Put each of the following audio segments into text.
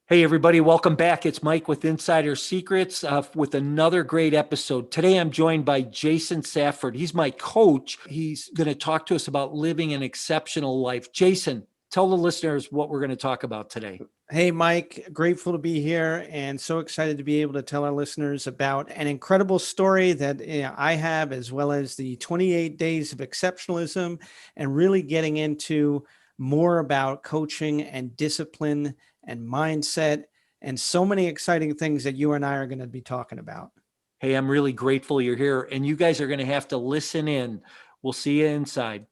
Hey, everybody, welcome back. It's Mike with Insider Secrets with another great episode. Today, I'm joined by Jason Safford. He's my coach. He's going to talk to us about living an exceptional life. Jason, tell the listeners what we're going to talk about today. Hey, Mike, grateful to be here and so excited to be able to tell our listeners about an incredible story that I have, as well as the 28 days of exceptionalism, and really getting into more about coaching and discipline and mindset and so many exciting things that you and I are going to be talking about. Hey, I'm really grateful you're here, and you guys are going to have to listen in. We'll see you inside.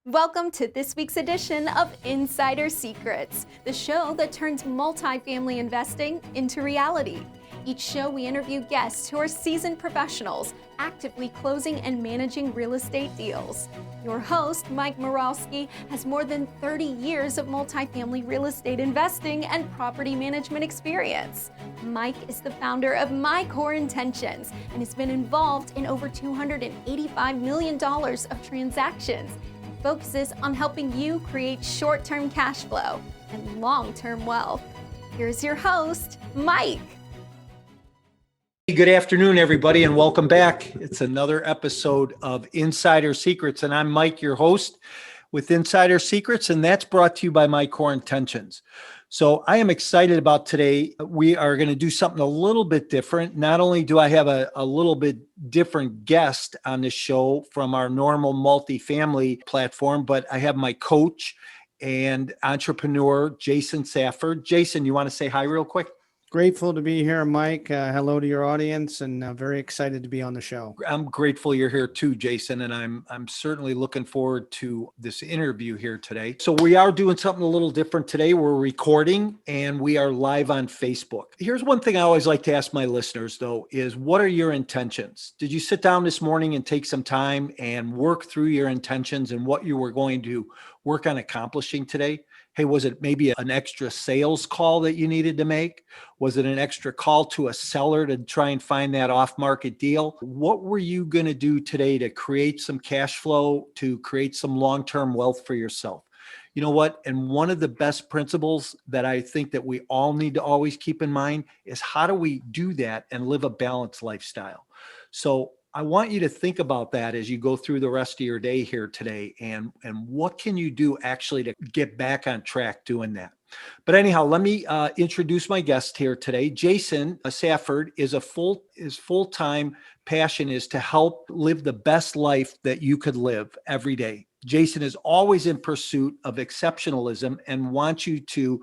Welcome to this week's edition of Insider Secrets, the show that turns multifamily investing into reality. Each show, we interview guests who are seasoned professionals, actively closing and managing real estate deals. Your host, Mike Morawski, has more than 30 years of multifamily real estate investing and property management experience. Mike is the founder of My Core Intentions and has been involved in over $285 million of transactions. Focuses on helping you create short-term cash flow and long-term wealth. Here's your host, Mike. Good afternoon, everybody, and welcome back. It's another episode of Insider Secrets, and I'm Mike, your host with Insider Secrets, and that's brought to you by My Core Intentions. So I am excited about today. We are going to do something a little bit different. Not only do I have a little bit different guest on the show from our normal multifamily platform, but I have my coach and entrepreneur, Jason Safford. Jason, you want to say hi real quick? Grateful to be here, Mike. Hello to your audience, and very excited to be on the show. I'm grateful you're here too, Jason, and I'm certainly looking forward to this interview here today. So we are doing something a little different today. We're recording and we are live on Facebook. Here's one thing I always like to ask my listeners, though, is what are your intentions? Did you sit down this morning and take some time and work through your intentions and what you were going to work on accomplishing today? Hey, was it maybe an extra sales call that you needed to make? Was it an extra call to a seller to try and find that off-market deal? What were you going to do today to create some cash flow, to create some long-term wealth for yourself? You know what? And one of the best principles that I think that we all need to always keep in mind is how do we do that and live a balanced lifestyle? So I want you to think about that as you go through the rest of your day here today, and what can you do actually to get back on track doing that. But anyhow, let me introduce my guest here today. Jason Safford is his full-time passion is to help live the best life that you could live every day. Jason is always in pursuit of exceptionalism and wants you to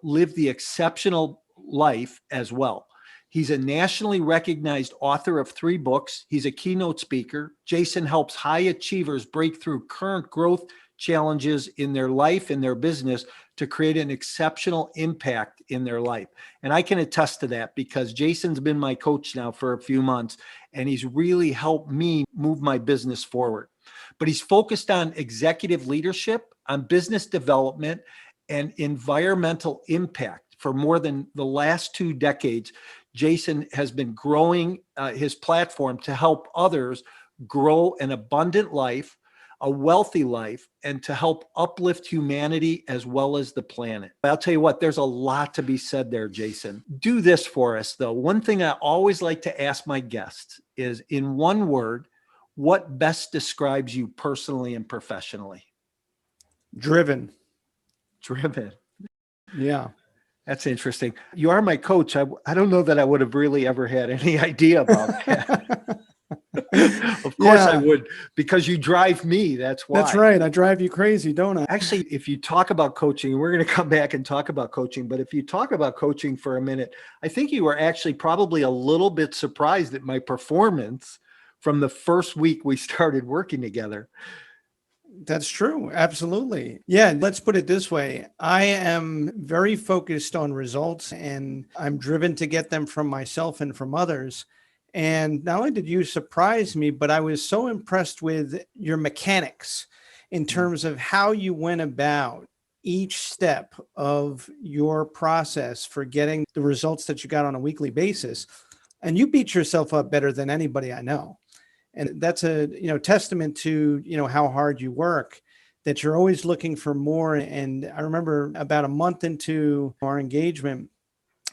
live the exceptional life as well. He's a nationally recognized author of 3 books. He's a keynote speaker. Jason helps high achievers break through current growth challenges in their life and their business to create an exceptional impact in their life. And I can attest to that because Jason's been my coach now for a few months, and he's really helped me move my business forward. But he's focused on executive leadership, on business development, and environmental impact. For more than the last 2 decades, Jason has been growing his platform to help others grow an abundant life, a wealthy life, and to help uplift humanity as well as the planet. I'll tell you what, there's a lot to be said there, Jason. Do this for us, though. One thing I always like to ask my guests is, in one word, what best describes you personally and professionally? Driven. Driven. Yeah. That's interesting. You are my coach. I don't know that I would have really ever had any idea about that. Of course I would, because you drive me. That's why. That's right. I drive you crazy, don't I? Actually, if you talk about coaching, we're going to come back and talk about coaching. But if you talk about coaching for a minute, I think you were actually probably a little bit surprised at my performance from the first week we started working together. That's true. Absolutely. Yeah. Let's put it this way. I am very focused on results, and I'm driven to get them from myself and from others. And not only did you surprise me, but I was so impressed with your mechanics in terms of how you went about each step of your process for getting the results that you got on a weekly basis. And you beat yourself up better than anybody I know. And that's a testament to how hard you work. that you're always looking for more. And I remember about a month into our engagement,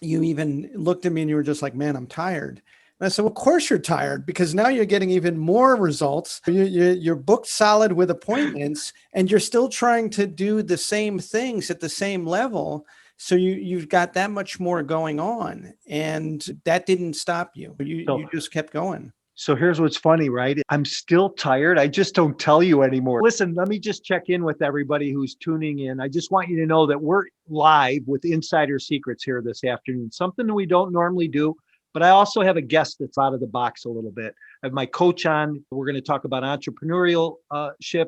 you even looked at me and you were just like, man, I'm tired. And I said, well, of course you're tired, because now you're getting even more results. You're booked solid with appointments, and you're still trying to do the same things at the same level. So you've got that much more going on, and that didn't stop you. You just kept going. So here's what's funny, right? I'm still tired. I just don't tell you anymore. Listen, let me just check in with everybody who's tuning in. I just want you to know that we're live with Insider Secrets here this afternoon, something that we don't normally do. But I also have a guest that's out of the box a little bit. I have my coach on. We're going to talk about entrepreneurship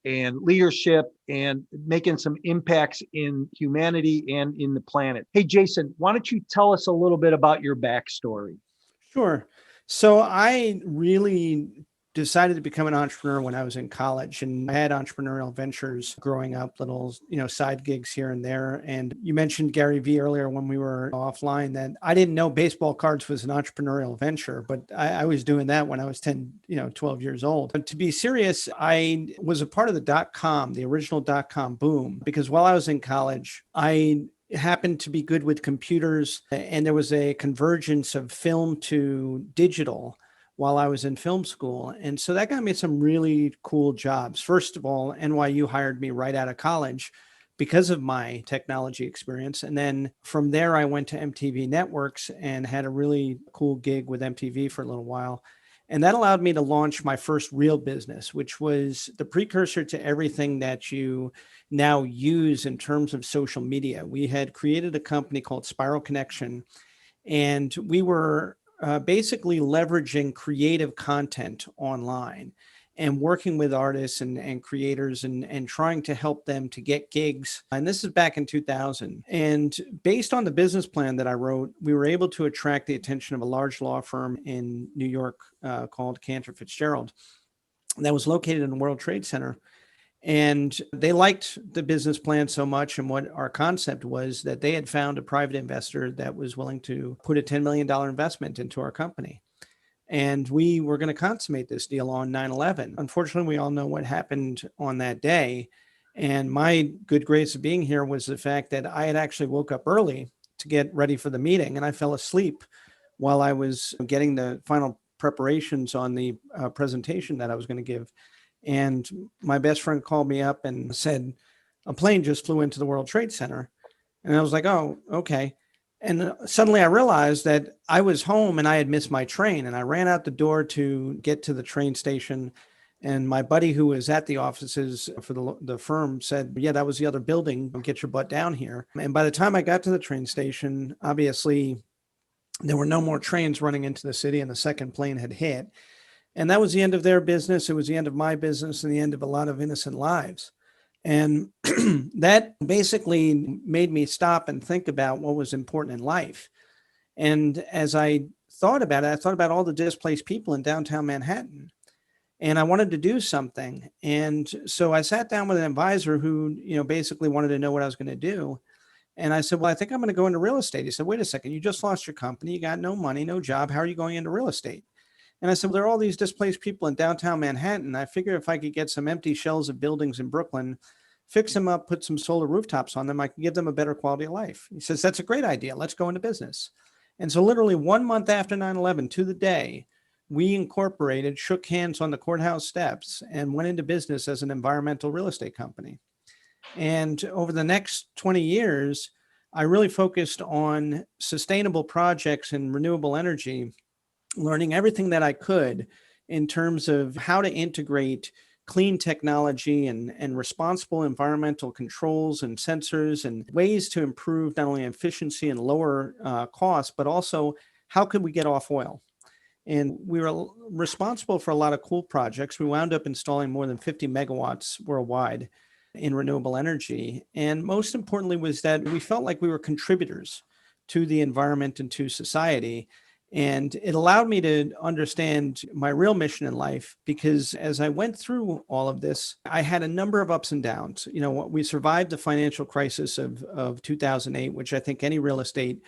and leadership and making some impacts in humanity and in the planet. Hey, Jason, why don't you tell us a little bit about your backstory? Sure. So I really decided to become an entrepreneur when I was in college, and I had entrepreneurial ventures growing up, little, side gigs here and there. And you mentioned Gary Vee earlier when we were offline, that I didn't know baseball cards was an entrepreneurial venture, but I was doing that when I was 10, 12 years old. But to be serious, I was a part of the original dot-com boom, because while I was in college, I happened to be good with computers, and there was a convergence of film to digital while I was in film school. And so that got me some really cool jobs. First of all, NYU hired me right out of college because of my technology experience. And then from there, I went to MTV Networks and had a really cool gig with MTV for a little while. And that allowed me to launch my first real business, which was the precursor to everything that you now use in terms of social media. We had created a company called Spiral Connection, and we were basically leveraging creative content online and working with artists and creators and trying to help them to get gigs. And this is back in 2000. And based on the business plan that I wrote, we were able to attract the attention of a large law firm in New York called Cantor Fitzgerald that was located in the World Trade Center. And they liked the business plan so much, and what our concept was, that they had found a private investor that was willing to put a $10 million investment into our company. And we were going to consummate this deal on 9/11. Unfortunately, we all know what happened on that day. And my good grace of being here was the fact that I had actually woke up early to get ready for the meeting, and I fell asleep while I was getting the final preparations on the presentation that I was going to give. And my best friend called me up and said, a plane just flew into the World Trade Center. And I was like, oh, okay. And suddenly I realized that I was home and I had missed my train. And I ran out the door to get to the train station. And my buddy who was at the offices for the firm said, yeah, that was the other building. Get your butt down here. And by the time I got to the train station, obviously there were no more trains running into the city, and the second plane had hit. And that was the end of their business. It was the end of my business and the end of a lot of innocent lives. And that basically made me stop and think about what was important in life. And as I thought about it, I thought about all the displaced people in downtown Manhattan. And I wanted to do something. And so I sat down with an advisor who, basically wanted to know what I was going to do. And I said, well, I think I'm going to go into real estate. He said, wait a second, you just lost your company. You got no money, no job. How are you going into real estate? And I said, well, there are all these displaced people in downtown Manhattan. I figure if I could get some empty shells of buildings in Brooklyn, fix them up, put some solar rooftops on them, I can give them a better quality of life. He says, that's a great idea. Let's go into business. And so literally 1 month after 9/11 to the day, we incorporated, shook hands on the courthouse steps, and went into business as an environmental real estate company. And over the next 20 years, I really focused on sustainable projects and renewable energy, learning everything that I could in terms of how to integrate clean technology and responsible environmental controls and sensors and ways to improve not only efficiency and lower costs, but also how could we get off oil? And we were responsible for a lot of cool projects. We wound up installing more than 50 megawatts worldwide in renewable energy. And most importantly was that we felt like we were contributors to the environment and to society. And it allowed me to understand my real mission in life, because as I went through all of this, I had a number of ups and downs. We survived the financial crisis of 2008, which I think any real estate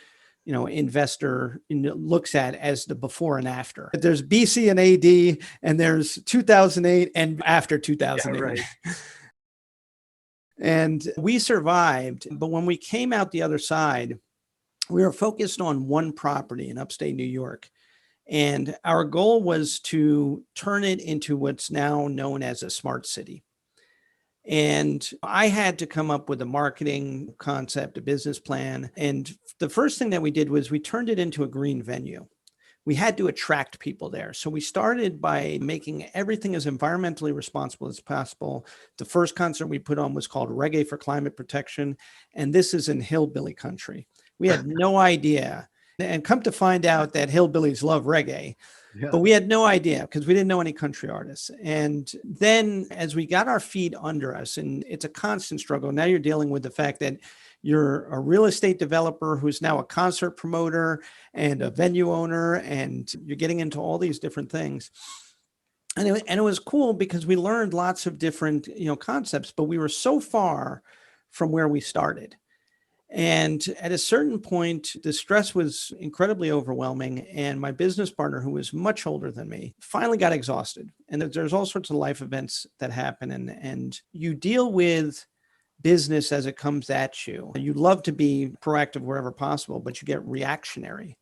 investor looks at as the before and after. There's BC and AD, and there's 2008 and after 2008. Yeah, right. And we survived. But when we came out the other side, we were focused on one property in upstate New York. And our goal was to turn it into what's now known as a smart city. And I had to come up with a marketing concept, a business plan. And the first thing that we did was we turned it into a green venue. We had to attract people there. So we started by making everything as environmentally responsible as possible. The first concert we put on was called Reggae for Climate Protection. And this is in hillbilly country. We had no idea. And come to find out that hillbillies love reggae. Yeah. But we had no idea because we didn't know any country artists. And then as we got our feet under us, and it's a constant struggle, now you're dealing with the fact that you're a real estate developer who's now a concert promoter and a venue owner, and you're getting into all these different things. And it was cool because we learned lots of different, concepts, but we were so far from where we started. And at a certain point, the stress was incredibly overwhelming. And my business partner, who was much older than me, finally got exhausted. And there's all sorts of life events that happen. And you deal with business as it comes at you. You love to be proactive wherever possible, but you get reactionary.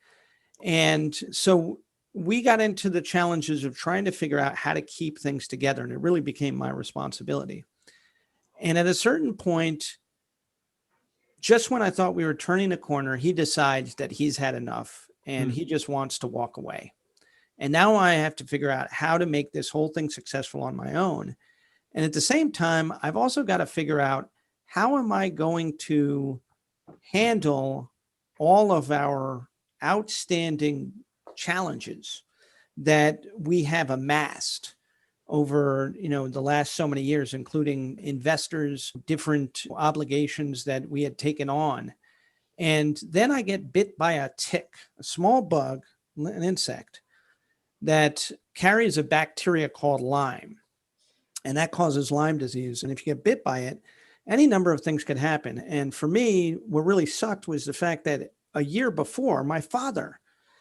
And so we got into the challenges of trying to figure out how to keep things together. And it really became my responsibility. And at a certain point, just when I thought we were turning a corner, he decides that he's had enough and he just wants to walk away. And now I have to figure out how to make this whole thing successful on my own. And at the same time, I've also got to figure out, how am I going to handle all of our outstanding challenges that we have amassed over, the last so many years, including investors, different obligations that we had taken on. And then I get bit by a tick, a small bug, an insect that carries a bacteria called Lyme. And that causes Lyme disease. And if you get bit by it, any number of things could happen. And for me, what really sucked was the fact that a year before, my father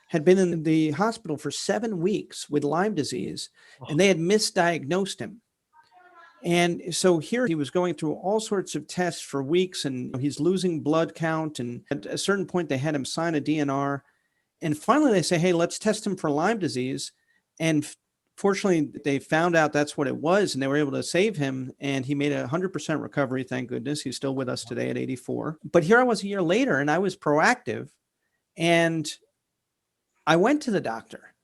had been in the hospital for 7 weeks with Lyme disease, and they had misdiagnosed him. And so here he was going through all sorts of tests for weeks, and he's losing blood count. And at a certain point, they had him sign a DNR. And finally, they say, hey, let's test him for Lyme disease. And fortunately, they found out that's what it was, and they were able to save him. And he made a 100% recovery, thank goodness. He's still with us today at 84. But here I was a year later, and I was proactive. And I went to the doctor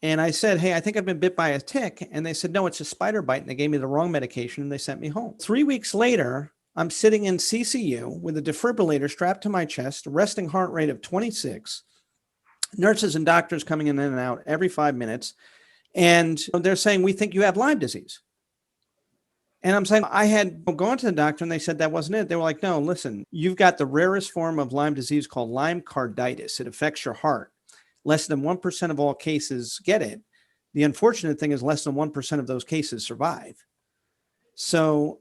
and I said, hey, I think I've been bit by a tick. And they said, no, it's a spider bite. And they gave me the wrong medication and they sent me home. 3 weeks later, I'm sitting in CCU with a defibrillator strapped to my chest, resting heart rate of 26, nurses and doctors coming in and out every 5 minutes. And they're saying, we think you have Lyme disease. And I'm saying, I had gone to the doctor and they said that wasn't it. They were like, no, listen, you've got the rarest form of Lyme disease called Lyme carditis. It affects your heart. Less than 1% of all cases get it. The unfortunate thing is less than 1% of those cases survive. So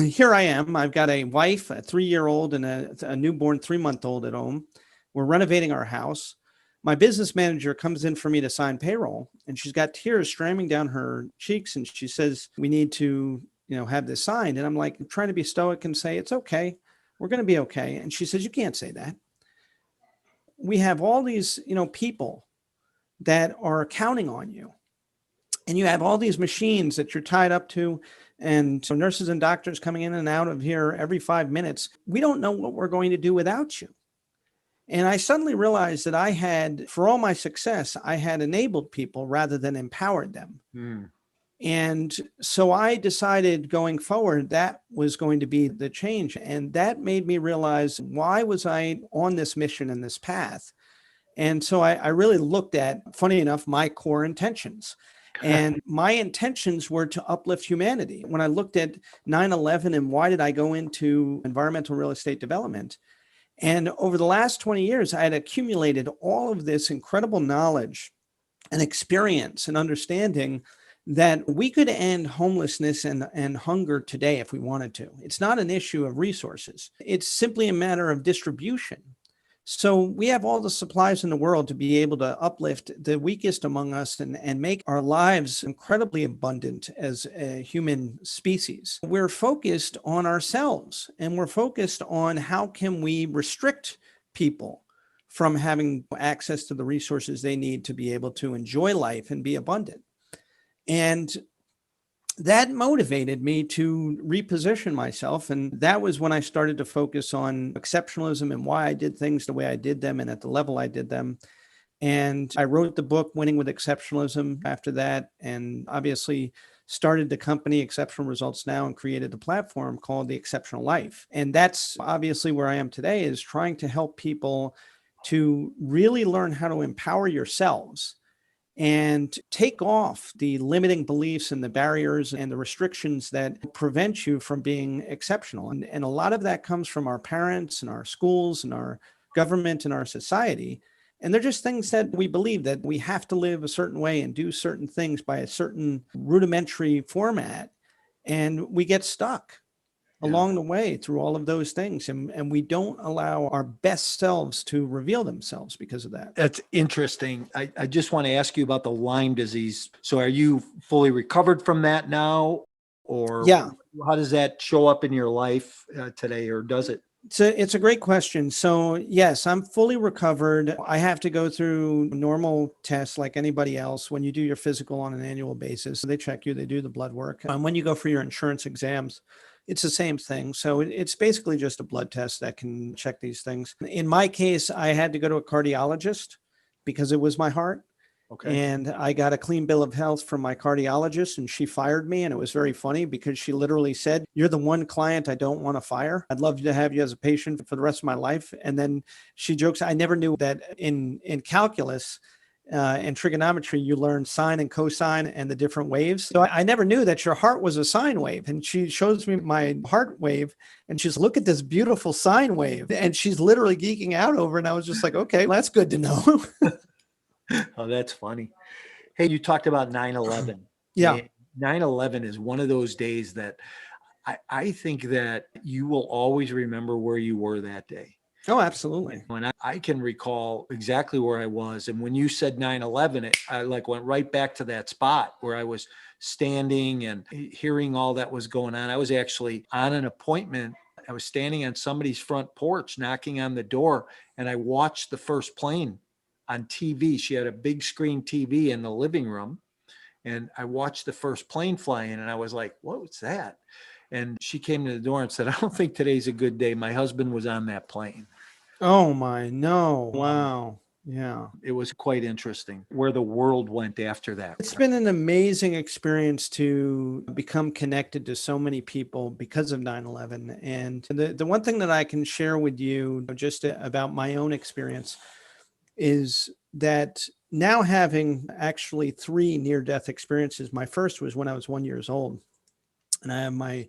here I am. I've got a wife, a 3-year-old, and a newborn 3-month-old at home. We're renovating our house. My business manager comes in for me to sign payroll, and she's got tears streaming down her cheeks. And she says, we need to, have this signed. And I'm like, I'm trying to be stoic and say, it's okay. We're going to be okay. And she says, you can't say that. We have all these, people that are counting on you, and you have all these machines that you're tied up to. And so nurses and doctors coming in and out of here every 5 minutes. We don't know what we're going to do without you. And I suddenly realized that I had, for all my success, I had enabled people rather than empowered them. And so I decided going forward, that was going to be the change. And that made me realize, why was I on this mission and this path? And so I really looked at, funny enough, my core intentions. And my intentions were to uplift humanity. When I looked at 9/11 and why did I go into environmental real estate development? And over the last 20 years, I had accumulated all of this incredible knowledge and experience and understanding that we could end homelessness and hunger today if we wanted to. It's not an issue of resources. It's simply a matter of distribution. So we have all the supplies in the world to be able to uplift the weakest among us and make our lives incredibly abundant as a human species. We're focused on ourselves, and we're focused on how can we restrict people from having access to the resources they need to be able to enjoy life and be abundant. And that motivated me to reposition myself. And that was when I started to focus on exceptionalism and why I did things the way I did them and at the level I did them. And I wrote the book, Winning with Exceptionalism, after that. And obviously started the company Exceptional Results Now and created the platform called The Exceptional Life. And that's obviously where I am today, is trying to help people to really learn how to empower yourselves and take off the limiting beliefs and the barriers and the restrictions that prevent you from being exceptional. And a lot of that comes from our parents and our schools and our government and our society. And they're just things that we believe that we have to live a certain way and do certain things by a certain rudimentary format. And we get stuck along the way through all of those things. And we don't allow our best selves to reveal themselves because of that. That's interesting. I just want to ask you about the Lyme disease. So are you fully recovered from that now? Or Yeah. how does that show up in your life today, or does it? It's a great question. So yes, I'm fully recovered. I have to go through normal tests like anybody else. When you do your physical on an annual basis, they check you, they do the blood work. And when you go for your insurance exams, it's the same thing. So it's basically just a blood test that can check these things. In my case, I had to go to a cardiologist because it was my heart. Okay. And I got a clean bill of health from my cardiologist, and she fired me. And it was very funny because she literally said, "You're the one client I don't want to fire. I'd love to have you as a patient for the rest of my life." And then she jokes, I never knew that in calculus and trigonometry, you learn sine and cosine and the different waves. So I never knew that your heart was a sine wave. And she shows me my heart wave, and she's, "Look at this beautiful sine wave." And she's literally geeking out over it. And I was just like, okay, well, that's good to know. Oh, that's funny. Hey, you talked about 9/11. Yeah. 9/11 is one of those days that I think that you will always remember where you were that day. Oh, absolutely. When I can recall exactly where I was. And when you said 9/11, I like went right back to that spot where I was standing and hearing all that was going on. I was actually on an appointment. I was standing on somebody's front porch, knocking on the door, and I watched the first plane on TV. She had a big screen TV in the living room, and I watched the first plane fly in, and I was like, "What was that?" And she came to the door and said, "I don't think today's a good day. My husband was on that plane." Oh my, no. Wow. Yeah. It was quite interesting where the world went after that. It's been an amazing experience to become connected to so many people because of 9/11. And the one thing that I can share with you just about my own experience is that now having actually 3 near-death experiences. My first was when I was 1 year old. And I have my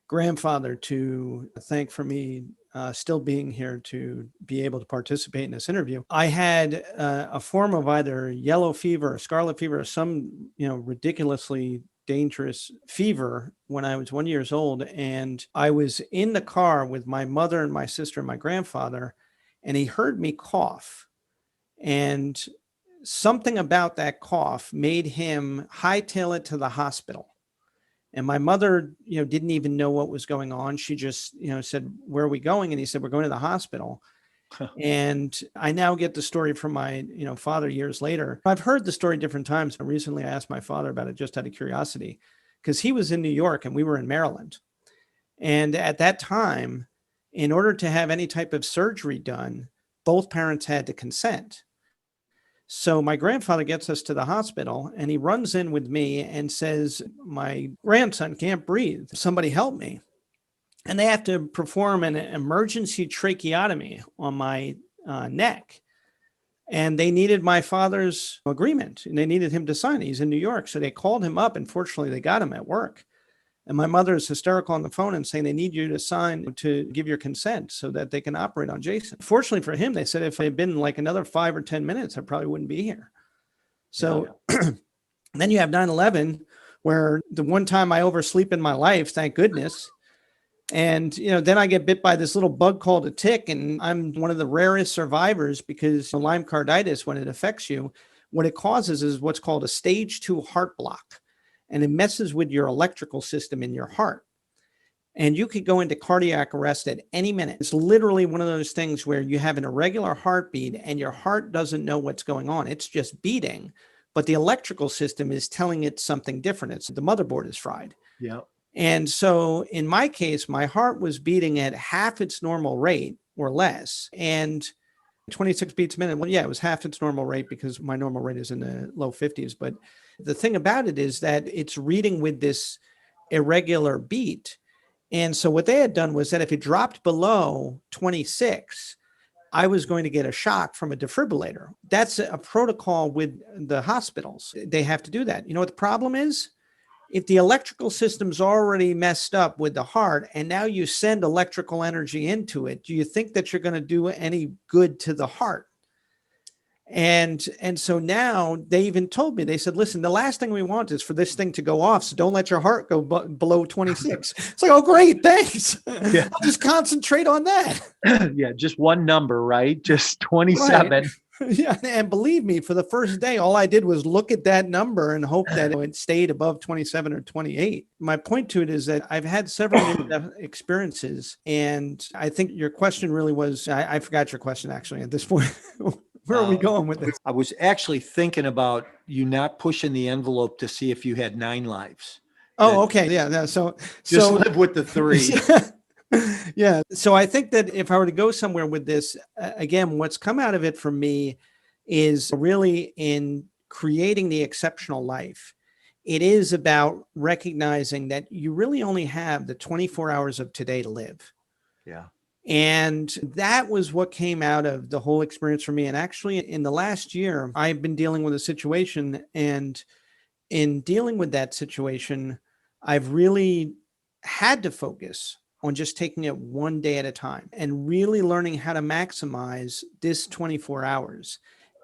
grandfather to thank for me still being here to be able to participate in this interview. I had a form of either yellow fever or scarlet fever or some, ridiculously dangerous fever when I was 1 year old. And I was in the car with my mother and my sister and my grandfather, and he heard me cough. And something about that cough made him hightail it to the hospital. And my mother, didn't even know what was going on. She just, said, "Where are we going?" And he said, "We're going to the hospital." And I now get the story from my, father years later. I've heard the story different times. But recently I asked my father about it just out of curiosity, because he was in New York and we were in Maryland. And at that time, in order to have any type of surgery done, both parents had to consent. So my grandfather gets us to the hospital, and he runs in with me and says, "My grandson can't breathe. Somebody help me." And they have to perform an emergency tracheotomy on my neck. And they needed my father's agreement, and they needed him to sign it. He's in New York. So they called him up, and fortunately they got him at work. And my mother is hysterical on the phone and saying they need you to sign to give your consent so that they can operate on Jason. Fortunately for him, they said if it had been like another 5 or 10 minutes, I probably wouldn't be here. So then you have 9/11, where the one time I oversleep in my life, thank goodness, And, then I get bit by this little bug called a tick, and I'm one of the rarest survivors because Lyme carditis, when it affects you, what it causes is what's called a stage 2 heart block, and it messes with your electrical system in your heart. And you could go into cardiac arrest at any minute. It's literally one of those things where you have an irregular heartbeat and your heart doesn't know what's going on. It's just beating, but the electrical system is telling it something different. It's the motherboard is fried. Yeah. And so in my case, my heart was beating at half its normal rate or less. And 26 beats a minute. Well, yeah, it was half its normal rate because my normal rate is in the low 50s. But the thing about it is that it's reading with this irregular beat. And so what they had done was that if it dropped below 26, I was going to get a shock from a defibrillator. That's a protocol with the hospitals. They have to do that. You know what the problem is? If the electrical system's already messed up with the heart and now you send electrical energy into it, do you think that you're going to do any good to the heart? And so now they even told me, they said, listen, the last thing we want is for this thing to go off. So don't let your heart go below 26. It's like, oh, great. Thanks. Yeah. I'll just concentrate on that. Yeah. Just one number, right? Just 27. Right. Yeah. And believe me, for the first day, all I did was look at that number and hope that it stayed above 27 or 28. My point to it is that I've had several experiences. And I think your question really was, I forgot your question actually at this point. Where are we going with this? I was actually thinking about you not pushing the envelope to see if you had 9 lives. Oh, okay. Yeah. So live with the 3. Yeah. So I think that if I were to go somewhere with this, again, what's come out of it for me is really in creating the exceptional life. It is about recognizing that you really only have the 24 hours of today to live. Yeah. And that was what came out of the whole experience for me. And actually, in the last year, I've been dealing with a situation. And in dealing with that situation, I've really had to focus on just taking it one day at a time and really learning how to maximize this 24 hours.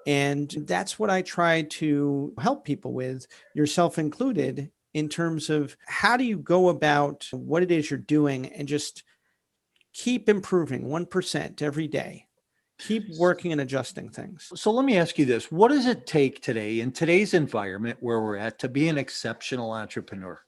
And that's what I try to help people with, yourself included, in terms of how do you go about what it is you're doing and just keep improving 1% every day. Keep working and adjusting things. So let me ask you this. What does it take today in today's environment where we're at to be an exceptional entrepreneur?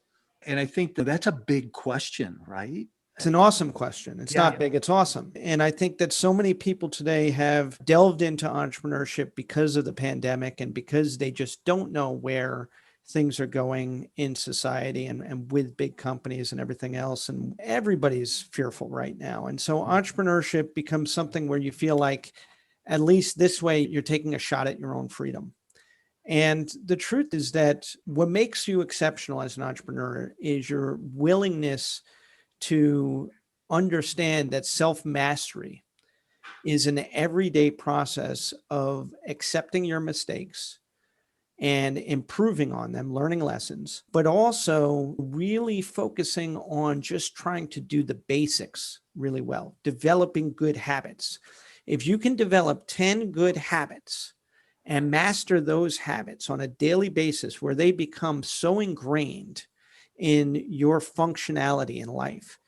And I think that's a big question, right? It's an awesome question. It's not big, it's awesome. And I think that so many people today have delved into entrepreneurship because of the pandemic and because they just don't know where things are going in society and with big companies and everything else. And everybody's fearful right now. And so entrepreneurship becomes something where you feel like, at least this way, you're taking a shot at your own freedom. And the truth is that what makes you exceptional as an entrepreneur is your willingness to understand that self-mastery is an everyday process of accepting your mistakes and improving on them, learning lessons, but also really focusing on just trying to do the basics really well, developing good habits. If you can develop 10 good habits and master those habits on a daily basis where they become so ingrained in your functionality in life,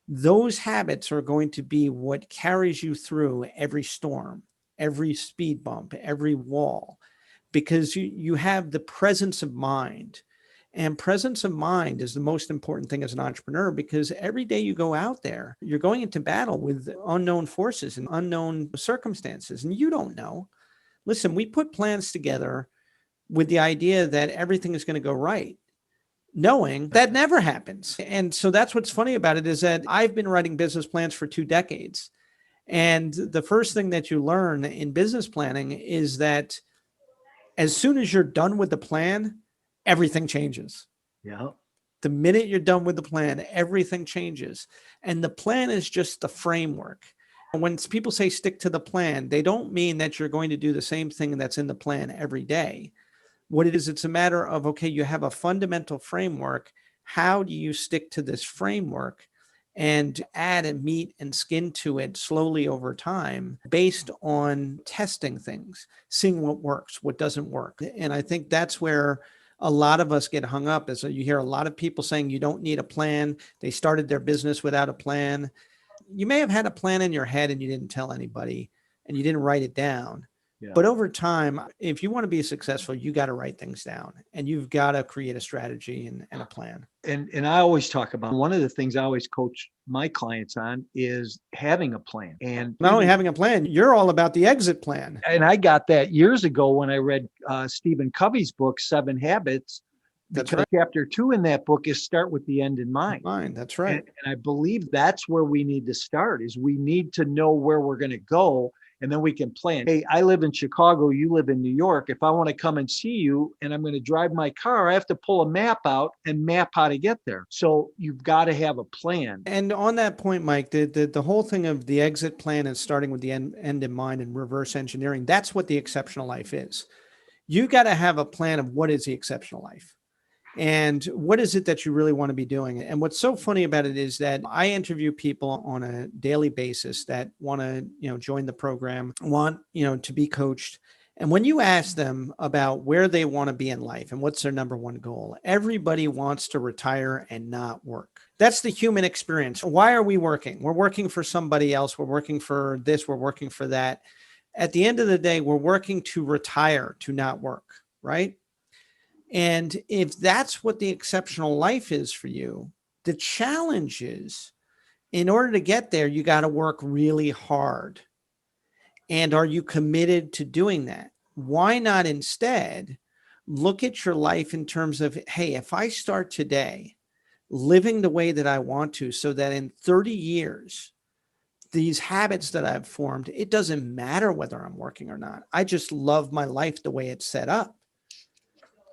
those habits are going to be what carries you through every storm, every speed bump, every wall, because you have the presence of mind. And presence of mind is the most important thing as an entrepreneur, because every day you go out there, you're going into battle with unknown forces and unknown circumstances, and you don't know. Listen, we put plans together with the idea that everything is going to go right, knowing that never happens. And so that's what's funny about it, is that I've been writing business plans for 2 decades. And the first thing that you learn in business planning is that as soon as you're done with the plan, everything changes. Yeah. The minute you're done with the plan, everything changes. And the plan is just the framework. And when people say stick to the plan, they don't mean that you're going to do the same thing that's in the plan every day. What it is, it's a matter of, okay, you have a fundamental framework. How do you stick to this framework and add and meat and skin to it slowly over time based on testing things, seeing what works, what doesn't work? And I think that's where a lot of us get hung up. As you hear a lot of people saying you don't need a plan. They started their business without a plan. You may have had a plan in your head and you didn't tell anybody and you didn't write it down. Yeah. But over time, if you want to be successful, you got to write things down and you've got to create a strategy and a plan. And I always talk about, one of the things I always coach my clients on is having a plan. And Not only having a plan, you're all about the exit plan. And I got that years ago when I read Stephen Covey's book, 7 Habits. That's Because right. chapter 2 in that book is start with the end in mind. That's right. And I believe that's where we need to start, is we need to know where we're going to go. And then we can plan. Hey, I live in Chicago. You live in New York. If I want to come and see you and I'm going to drive my car, I have to pull a map out and map how to get there. So you've got to have a plan. And on that point, Mike, the whole thing of the exit plan and starting with the end in mind and reverse engineering, that's what the exceptional life is. You got to have a plan of what is the exceptional life. And what is it that you really want to be doing? And what's so funny about it is that I interview people on a daily basis that want to, join the program, want, to be coached. And when you ask them about where they want to be in life and what's their number one goal, everybody wants to retire and not work. That's the human experience. Why are we working? We're working for somebody else. We're working for this. We're working for that. At the end of the day, we're working to retire, to not work, right? And if that's what the exceptional life is for you, the challenge is, in order to get there, you got to work really hard. And are you committed to doing that? Why not instead look at your life in terms of, hey, if I start today living the way that I want to, so that in 30 years, these habits that I've formed, it doesn't matter whether I'm working or not. I just love my life the way it's set up.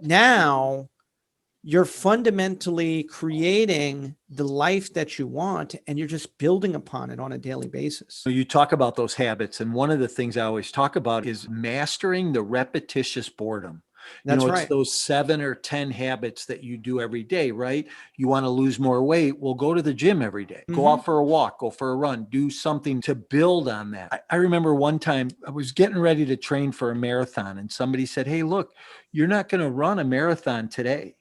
Now you're fundamentally creating the life that you want, and you're just building upon it on a daily basis. So you talk about those habits. And one of the things I always talk about is mastering the repetitious boredom. That's It's right. those 7 or 10 habits that you do every day, right? You want to lose more weight. Well, go to the gym every day, go out for a walk, go for a run, do something to build on that. I remember one time I was getting ready to train for a marathon and somebody said, hey, look, you're not going to run a marathon today.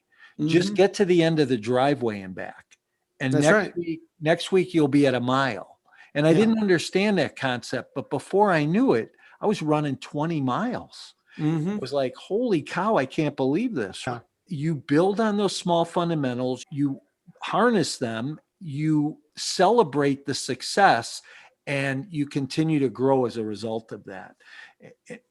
Just get to the end of the driveway and back. And That's next week, you'll be at a mile. And I didn't understand that concept. But before I knew it, I was running 20 miles. It was like, holy cow, I can't believe this. Yeah. You build on those small fundamentals, you harness them, you celebrate the success, and you continue to grow as a result of that.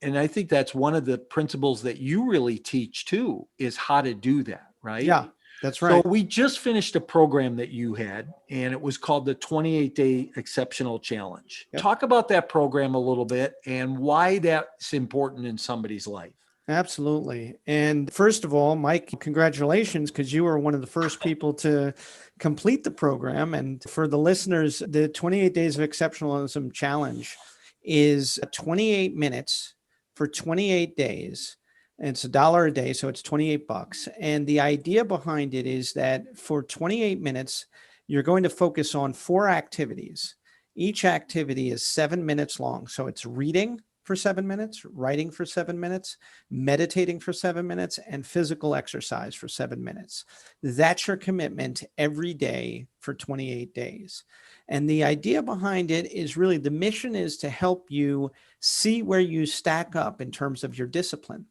And I think that's one of the principles that you really teach too, is how to do that, right? Yeah, that's right. So we just finished a program that you had, and it was called the 28-Day Exceptional Challenge. Yep. Talk about that program a little bit and why that's important in somebody's life. Absolutely. And first of all, Mike, congratulations, because you were one of the first people to complete the program. And for the listeners, the 28 Days of Exceptionalism Challenge is 28 minutes for 28 days. And it's $1 a day, so it's $28. And the idea behind it is that for 28 minutes, you're going to focus on 4 activities. Each activity is 7 minutes long. So it's reading for 7 minutes, writing for 7 minutes, meditating for 7 minutes, and physical exercise for 7 minutes. That's your commitment every day for 28 days. And the idea behind it is really, the mission is to help you see where you stack up in terms of your discipline.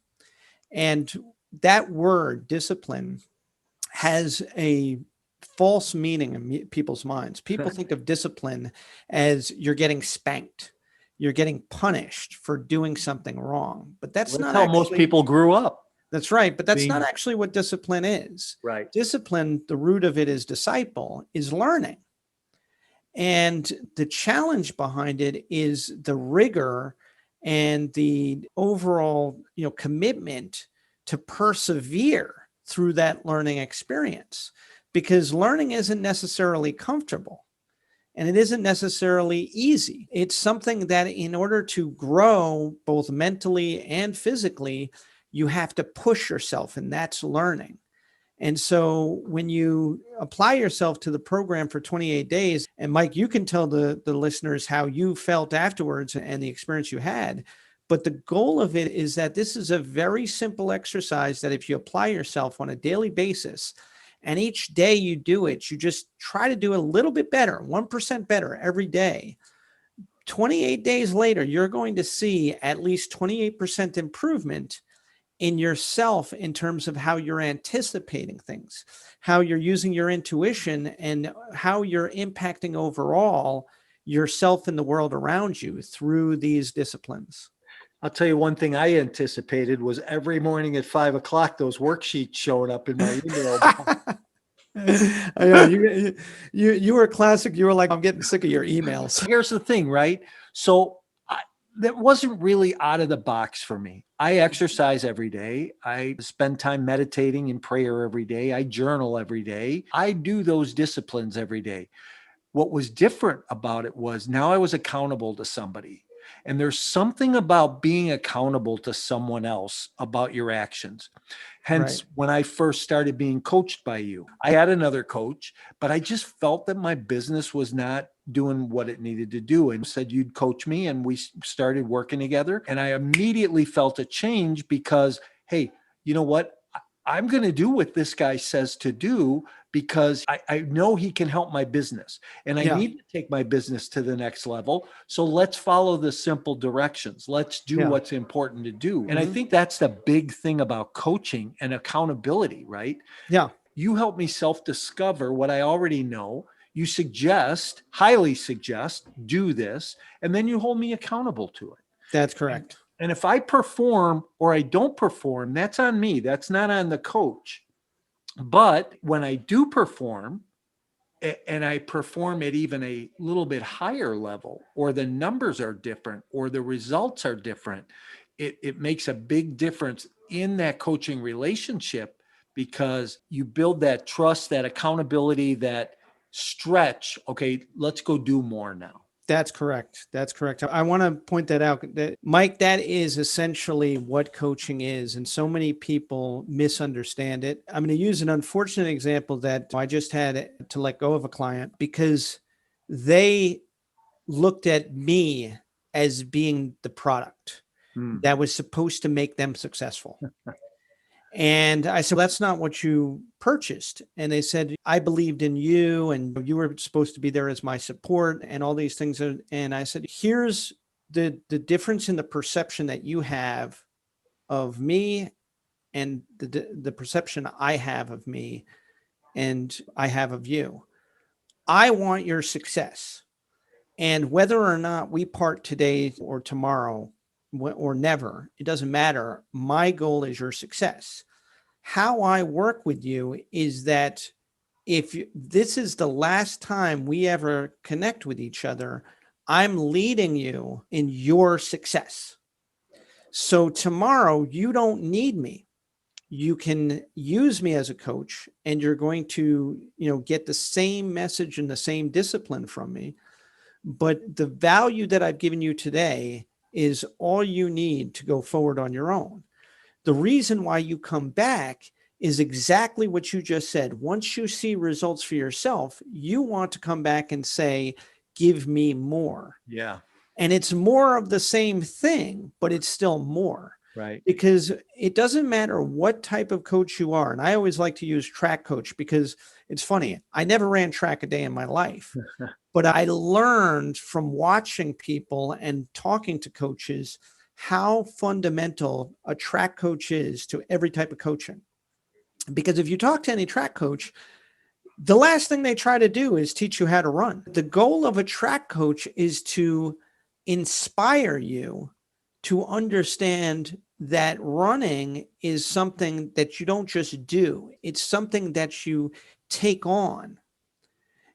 And that word discipline has a false meaning in people's minds. People think of discipline as you're getting spanked, you're getting punished for doing something wrong. But that's not how most people grew up. That's right. But that's not actually what discipline is. Right. Discipline, the root of it is disciple, is learning. And the challenge behind it is the rigor and the overall, commitment to persevere through that learning experience, because learning isn't necessarily comfortable and it isn't necessarily easy. It's something that in order to grow both mentally and physically, you have to push yourself, and that's learning. And so when you apply yourself to the program for 28 days, and Mike, you can tell the listeners how you felt afterwards and the experience you had, But the goal of it is that this is a very simple exercise that if you apply yourself on a daily basis, and each day you do it, you just try to do a little bit better, 1% better every day. 28 days later, you're going to see at least 28% improvement in yourself in terms of how you're anticipating things, how you're using your intuition, and how you're impacting overall yourself and the world around you through these disciplines. I'll tell you one thing I anticipated was every morning at 5 o'clock, those worksheets showing up in my email. I know you were classic. You were like, I'm getting sick of your emails. Here's the thing, right? So that wasn't really out of the box for me. I exercise every day. I spend time meditating in prayer every day. I journal every day. I do those disciplines every day. What was different about it was now I was accountable to somebody. And there's something about being accountable to someone else about your actions. Hence, Right. when I first started being coached by you, I had another coach, but I just felt that my business was not doing what it needed to do, and said you'd coach me, and we started working together. And I immediately felt a change because, hey, you know what? I'm going to do what this guy says to do because I know he can help my business, and I Yeah. need to take my business to the next level. So let's follow the simple directions. Let's do Yeah. what's important to do. And I Mhm. think that's the big thing about coaching and accountability, right? Yeah. You help me self-discover what I already know. You suggest, highly suggest, do this, and then you hold me accountable to it. That's correct. And if I perform or I don't perform, that's on me. That's not on the coach. But when I do perform, and I perform at even a little bit higher level, or the numbers are different, or the results are different, it makes a big difference in that coaching relationship, because you build that trust, that accountability, that stretch. Okay, let's go do more now. That's correct. That's correct. I want to point that out, that Mike, that is essentially what coaching is. And so many people misunderstand it. I'm going to use an unfortunate example that I just had to let go of a client because they looked at me as being the product that was supposed to make them successful. And I said, well, that's not what you purchased. And they said, I believed in you and you were supposed to be there as my support and all these things. And I said, here's the difference in the perception that you have of me and the perception I have of me and I have of you. I want your success. And whether or not we part today or tomorrow or never, it doesn't matter. My goal is your success. How I work with you is that if this is the last time we ever connect with each other, I'm leading you in your success. So tomorrow you don't need me. You can use me as a coach and you're going to, get the same message and the same discipline from me. But the value that I've given you today is all you need to go forward on your own. The reason why you come back is exactly what you just said. Once you see results for yourself, you want to come back and say, give me more. Yeah. And it's more of the same thing, but it's still more. Right. Because it doesn't matter what type of coach you are. And I always like to use track coach because it's funny. I never ran track a day in my life, but I learned from watching people and talking to coaches how fundamental a track coach is to every type of coaching. Because if you talk to any track coach, the last thing they try to do is teach you how to run. The goal of a track coach is to inspire you to understand that running is something that you don't just do. It's something that you take on.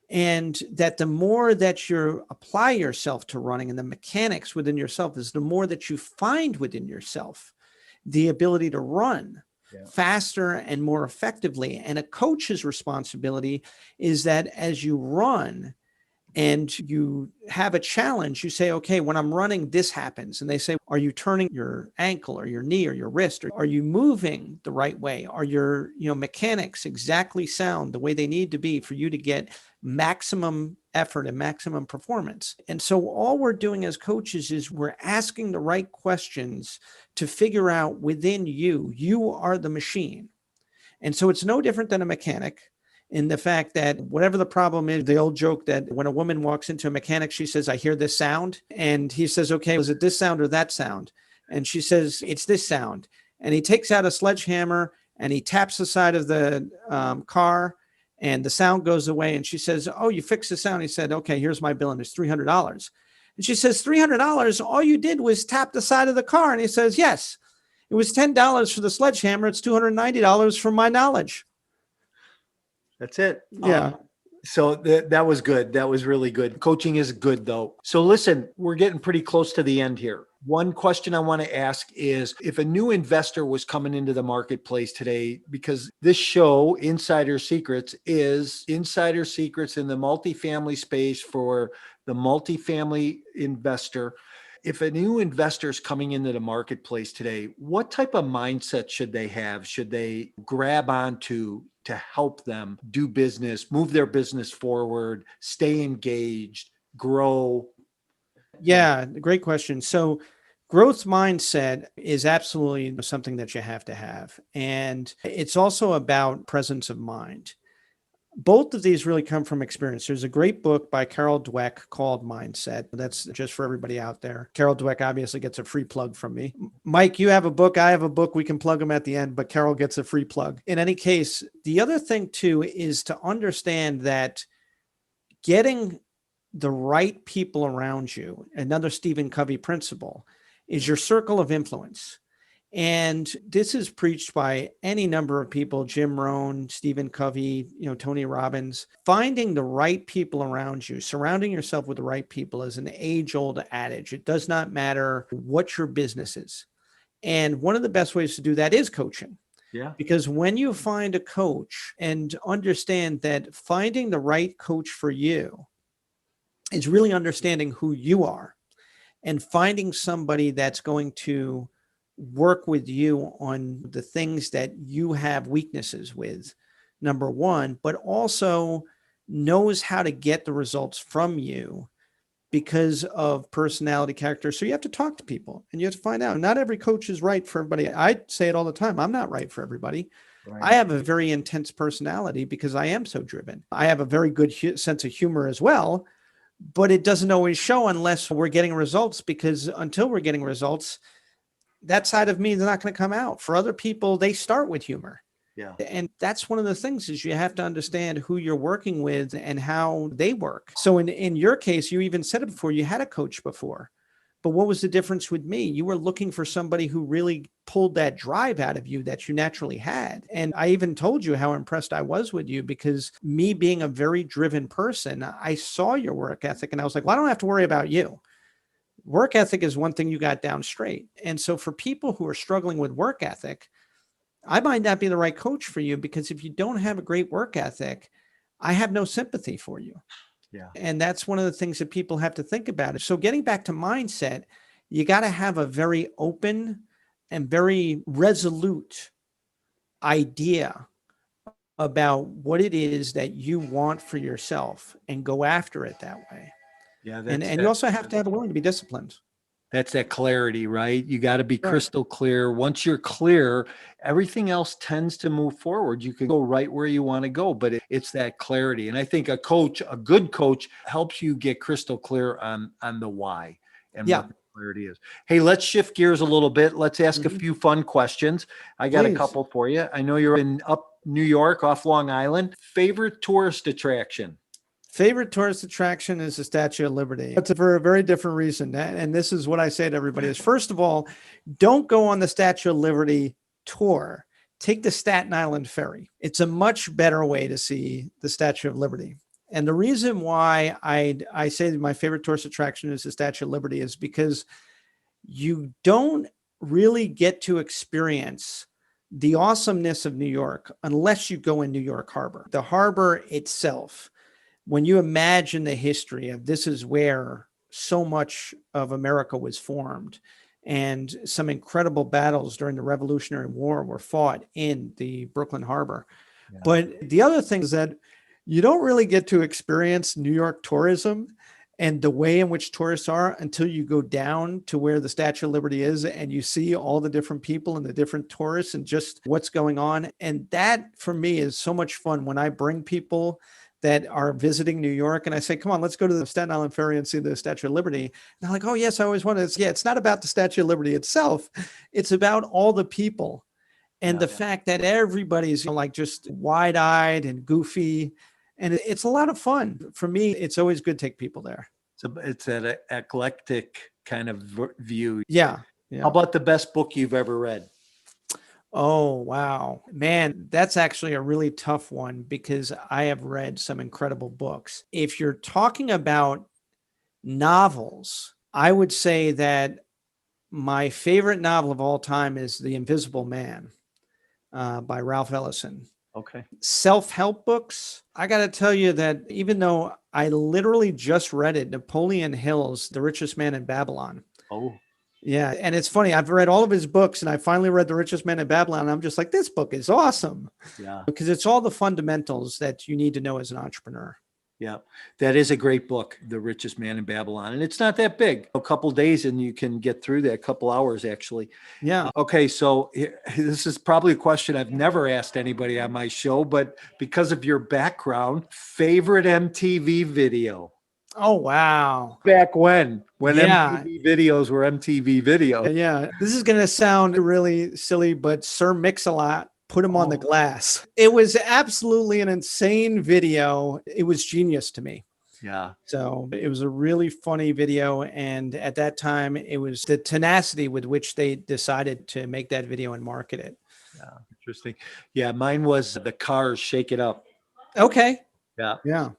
And that the more that you apply yourself to running and the mechanics within yourself is the more that you find within yourself the ability to run faster and more effectively. And a coach's responsibility is that as you run and you have a challenge, you say, okay, when I'm running, this happens. And they say, are you turning your ankle or your knee or your wrist? Or are you moving the right way? Are your mechanics exactly sound the way they need to be for you to get maximum effort and maximum performance. And so all we're doing as coaches is we're asking the right questions to figure out within you, you are the machine. And so it's no different than a mechanic in the fact that whatever the problem is, the old joke that when a woman walks into a mechanic, she says, I hear this sound. And he says, okay, was it this sound or that sound? And she says, it's this sound. And he takes out a sledgehammer and he taps the side of the car and the sound goes away. And she says, oh, you fixed the sound. He said, okay, here's my bill and it's $300. And she says, $300? All you did was tap the side of the car. And he says, yes, it was $10 for the sledgehammer. It's $290 for my knowledge. That's it. Yeah. So that was good. That was really good. Coaching is good though. So listen, we're getting pretty close to the end here. One question I want to ask is if a new investor was coming into the marketplace today, because this show, Insider Secrets, is insider secrets in the multifamily space for the multifamily investor. If a new investor is coming into the marketplace today, what type of mindset should they have? Should they grab onto to help them do business, move their business forward, stay engaged, grow? Yeah, great question. So growth mindset is absolutely something that you have to have. And it's also about presence of mind. Both of these really come from experience. There's a great book by Carol Dweck called Mindset. That's just for everybody out there. Carol Dweck obviously gets a free plug from me. Mike, you have a book. I have a book. We can plug them at the end, but Carol gets a free plug. In any case, the other thing too is to understand that getting the right people around you, another Stephen Covey principle, is your circle of influence. And this is preached by any number of people, Jim Rohn, Stephen Covey, Tony Robbins. Finding the right people around you, surrounding yourself with the right people is an age-old adage. It does not matter what your business is. And one of the best ways to do that is coaching. Yeah. Because when you find a coach and understand that finding the right coach for you is really understanding who you are and finding somebody that's going to work with you on the things that you have weaknesses with, number one, but also knows how to get the results from you because of personality, character. So you have to talk to people and you have to find out. Not every coach is right for everybody. I say it all the time. I'm not right for everybody. Right. I have a very intense personality because I am so driven. I have a very good sense of humor as well, but it doesn't always show unless we're getting results, because until we're getting results, that side of me is not going to come out. For other people, they start with humor. Yeah. And that's one of the things is you have to understand who you're working with and how they work. So in your case, you even said it before, you had a coach before. But what was the difference with me? You were looking for somebody who really pulled that drive out of you that you naturally had. And I even told you how impressed I was with you, because me being a very driven person, I saw your work ethic and I was like, well, I don't have to worry about you. Work ethic is one thing you got down straight. And so for people who are struggling with work ethic, I might not be the right coach for you, because if you don't have a great work ethic, I have no sympathy for you. Yeah. And that's one of the things that people have to think about. So getting back to mindset, you got to have a very open and very resolute idea about what it is that you want for yourself and go after it that way. Yeah, and you also have to have a willing to be disciplined. That's that clarity, right? You got to be crystal clear. Once you're clear, everything else tends to move forward. You can go right where you want to go, but it's that clarity. And I think a good coach helps you get crystal clear on the why and what the clarity is. Hey, let's shift gears a little bit. Let's ask a few fun questions. I got a couple for you. I know you're in up New York off Long Island. Favorite tourist attraction? Favorite tourist attraction is the Statue of Liberty. That's for a very different reason. And this is what I say to everybody is, first of all, don't go on the Statue of Liberty tour. Take the Staten Island ferry. It's a much better way to see the Statue of Liberty. And the reason why I say that my favorite tourist attraction is the Statue of Liberty is because you don't really get to experience the awesomeness of New York unless you go in New York Harbor. The harbor itself, when you imagine the history of this is where so much of America was formed, and some incredible battles during the Revolutionary War were fought in the Brooklyn Harbor. Yeah. But the other thing is that You don't really get to experience New York tourism and the way in which tourists are until you go down to where the Statue of Liberty is and you see all the different people and the different tourists and just what's going on. And that for me is so much fun when I bring people that are visiting New York and I say, come on, let's go to the Staten Island Ferry and see the Statue of Liberty. And they're like, oh, yes, I always wanted to. Yeah, it's not about the Statue of Liberty itself. It's about all the people and the fact that everybody's like just wide eyed and goofy. And it's a lot of fun. For me, it's always good to take people there. So it's an eclectic kind of view. Yeah. How about the best book you've ever read? Oh, wow. Man, that's actually a really tough one because I have read some incredible books. If you're talking about novels, I would say that my favorite novel of all time is The Invisible Man by Ralph Ellison. Okay. Self-help books, I got to tell you that even though I literally just read it, Napoleon Hill's The Richest Man in Babylon. Oh. Yeah. And it's funny. I've read all of his books and I finally read The Richest Man in Babylon. And I'm just like, this book is awesome. Yeah. Because it's all the fundamentals that you need to know as an entrepreneur. Yeah, that is a great book, The Richest Man in Babylon. And it's not that big, a couple days and you can get through that, a couple hours actually. Yeah. Okay, so this is probably a question I've never asked anybody on my show, but because of your background, favorite MTV video? Oh, wow. Back when Yeah. MTV videos were MTV videos. Yeah. This is going to sound really silly, but Sir Mix-a-Lot. Put him on the Oh. glass. It was absolutely an insane video. It was genius to me. Yeah. So it was a really funny video. And at that time, it was the tenacity with which they decided to make that video and market it. Yeah. Interesting. Yeah. Mine was the Cars, Shake It Up. Okay. Yeah. Yeah.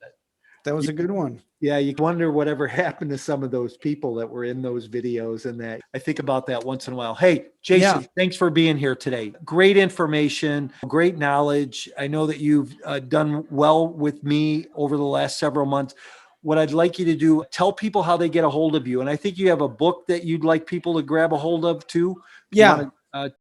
That was a good one. Yeah, you wonder whatever happened to some of those people that were in those videos and that. I think about that once in a while. Hey, Jason, Thanks for being here today. Great information, great knowledge. I know that you've done well with me over the last several months. What I'd like you to do, tell people how they get a hold of you. And I think you have a book that you'd like people to grab a hold of too. Yeah. You wanna,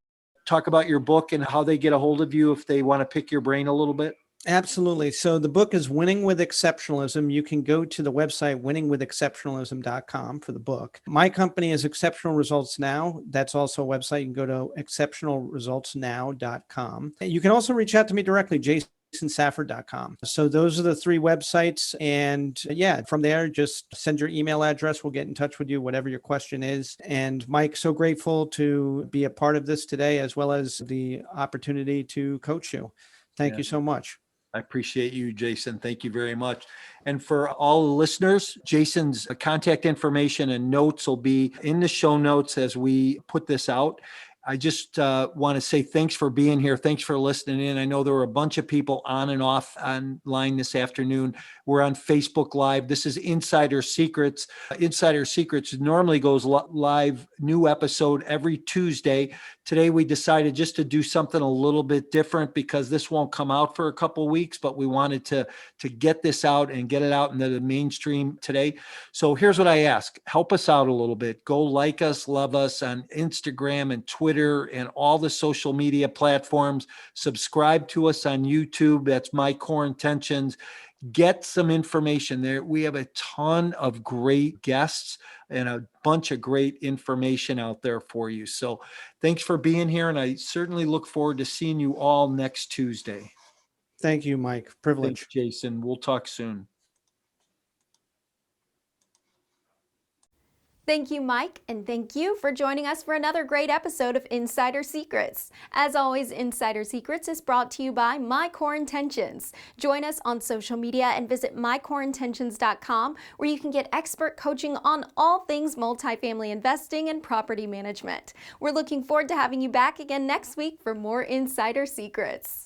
talk about your book and how they get a hold of you if they want to pick your brain a little bit? Absolutely. So the book is Winning with Exceptionalism. You can go to the website winningwithexceptionalism.com for the book. My company is Exceptional Results Now. That's also a website. You can go to exceptionalresultsnow.com. You can also reach out to me directly, jasonsafford.com. So those are the three websites. And yeah, from there, just send your email address. We'll get in touch with you, whatever your question is. And Mike, so grateful to be a part of this today, as well as the opportunity to coach you. Thank you so much. I appreciate you, Jason. Thank you very much. And for all the listeners, Jason's contact information and notes will be in the show notes as we put this out. I just want to say thanks for being here. Thanks for listening in. I know there were a bunch of people on and off online this afternoon. We're on Facebook Live. This is Insider Secrets. Insider Secrets normally goes live, new episode every Tuesday. Today we decided just to do something a little bit different because this won't come out for a couple of weeks, but we wanted to get this out and get it out into the mainstream today. So here's what I ask. Help us out a little bit. Go like us, love us on Instagram and Twitter and all the social media platforms. Subscribe to us on YouTube. That's My Core Intentions. Get some information there. We have a ton of great guests and a bunch of great information out there for you. So thanks for being here. And I certainly look forward to seeing you all next Tuesday. Thank you, Mike. Privilege. Thanks, Jason. We'll talk soon. Thank you, Mike, and thank you for joining us for another great episode of Insider Secrets. As always, Insider Secrets is brought to you by My Core Intentions. Join us on social media and visit mycoreintentions.com, where you can get expert coaching on all things multifamily investing and property management. We're looking forward to having you back again next week for more Insider Secrets.